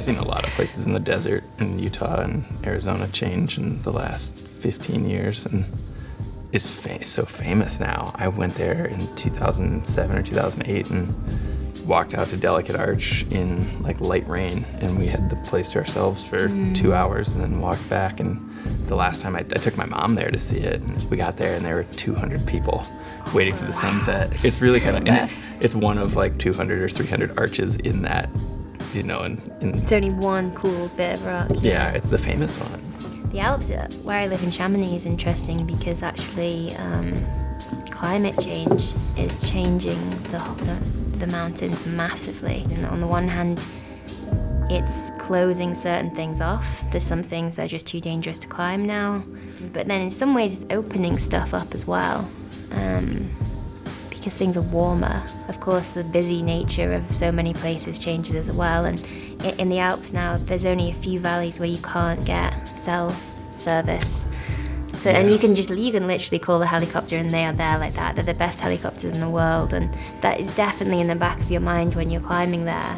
seen a lot of places in the desert in Utah and Arizona change in the last 15 years, and it's so famous now. I went there in 2007 or 2008 and walked out to Delicate Arch in like light rain, and we had the place to ourselves for 2 hours and then walked back. And the last time I took my mom there to see it, and we got there and there were 200 people waiting for the sunset. It's really kind of, it's one of like 200 or 300 arches in that, you know, It's only one cool bit of rock. Yeah, it's the famous one. The Alps, where I live in Chamonix, is interesting because actually climate change is changing the mountains massively. And on the one hand, it's closing certain things off. There's some things that are just too dangerous to climb now. But then in some ways, it's opening stuff up as well. Because things are warmer. Of course, the busy nature of so many places changes as well. And in the Alps now, there's only a few valleys where you can't get cell service. So, and you can literally call the helicopter and they are there like that. They're the best helicopters in the world, and that is definitely in the back of your mind when you're climbing there.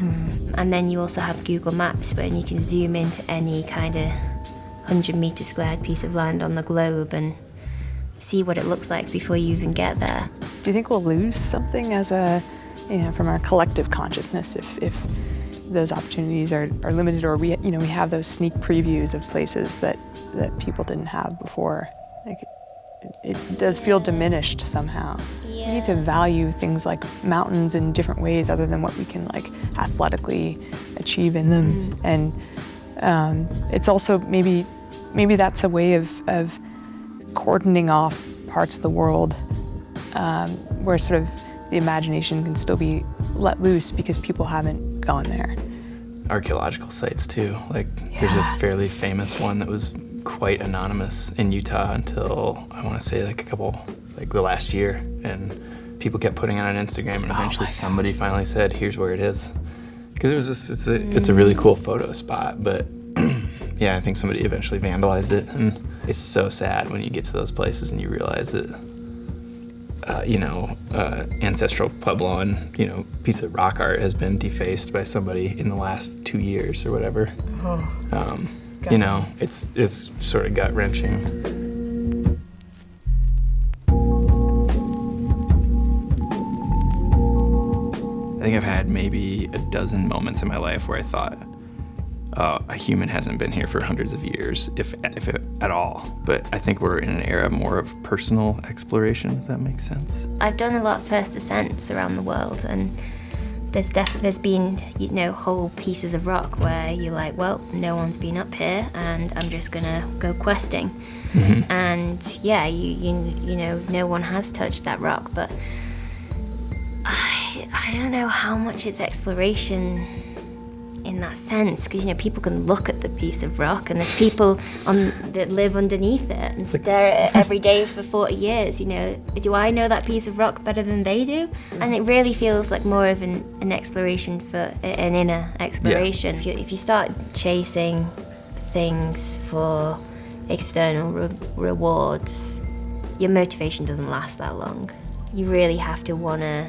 And then you also have Google Maps where you can zoom into any kind of 100-meter squared piece of land on the globe and see what it looks like before you even get there. Do you think we'll lose something as from our collective consciousness if those opportunities are limited, or we have those sneak previews of places that people didn't have before? Like, it does feel diminished somehow. Yeah. We need to value things like mountains in different ways other than what we can like athletically achieve in them. And it's also maybe that's a way of cordoning off parts of the world where sort of the imagination can still be let loose because people haven't gone there. Archaeological sites too. Like there's a fairly famous one that was quite anonymous in Utah until I want to say like the last year, and people kept putting it on Instagram, and eventually somebody finally said, "Here's where it is," because it was it's a really cool photo spot, but yeah, I think somebody eventually vandalized it, and it's so sad when you get to those places and you realize that ancestral Puebloan, piece of rock art has been defaced by somebody in the last 2 years or whatever. It's sort of gut-wrenching. I think I've had maybe a dozen moments in my life where I thought, a human hasn't been here for hundreds of years, if at all. But I think we're in an era more of personal exploration, if that makes sense. I've done a lot of first ascents around the world, and there's been whole pieces of rock where you're like, well, no one's been up here, and I'm just gonna go questing. And yeah, no one has touched that rock, but I don't know how much it's exploration in that sense, because people can look at the piece of rock, and there's people that live underneath it and stare at it every day for 40 years. Do I know that piece of rock better than they do? And it really feels like more of an exploration, for an inner exploration. If you start chasing things for external rewards, your motivation doesn't last that long. You really have to want to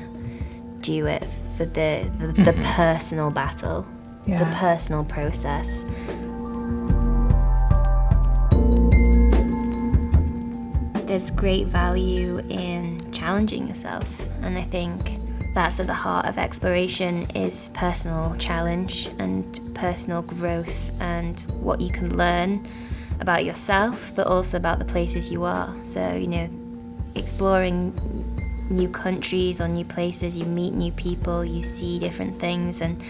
do it for the personal battle. The personal process. There's great value in challenging yourself, and I think that's at the heart of exploration, is personal challenge and personal growth and what you can learn about yourself, but also about the places you are. So, exploring new countries or new places, you meet new people, you see different things, and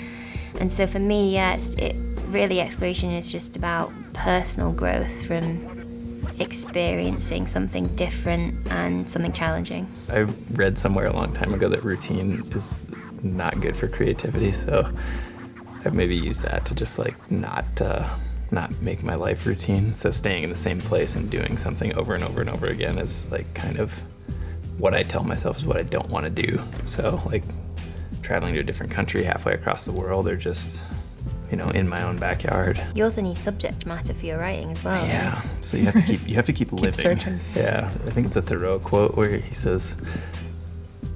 so for me, exploration is just about personal growth from experiencing something different and something challenging. I read somewhere a long time ago that routine is not good for creativity, so I've maybe used that to just not make my life routine. So staying in the same place and doing something over and over and over again is kind of what I tell myself is what I don't want to do. So traveling to a different country halfway across the world, or just, in my own backyard. You also need subject matter for your writing as well. Yeah, so you have to keep living. Searching. Yeah, I think it's a Thoreau quote where he says,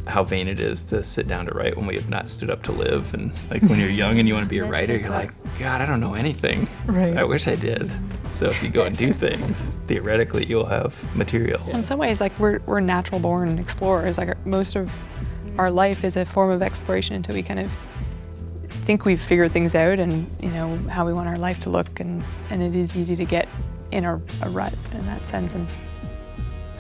how vain it is to sit down to write when we have not stood up to live. And like when you're young and you want to be a writer, you're like, God, I don't know anything. Right. I wish I did. So if you go and do things, theoretically you'll have material. In some ways, like we're natural born explorers. Like most of our life is a form of exploration until we kind of think we've figured things out and how we want our life to look, and it is easy to get in a rut in that sense. And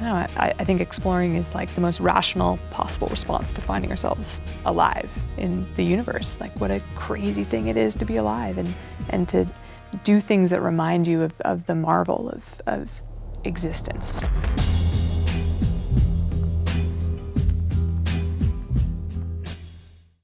I think exploring is like the most rational possible response to finding ourselves alive in the universe. Like what a crazy thing it is to be alive and to do things that remind you of the marvel of existence.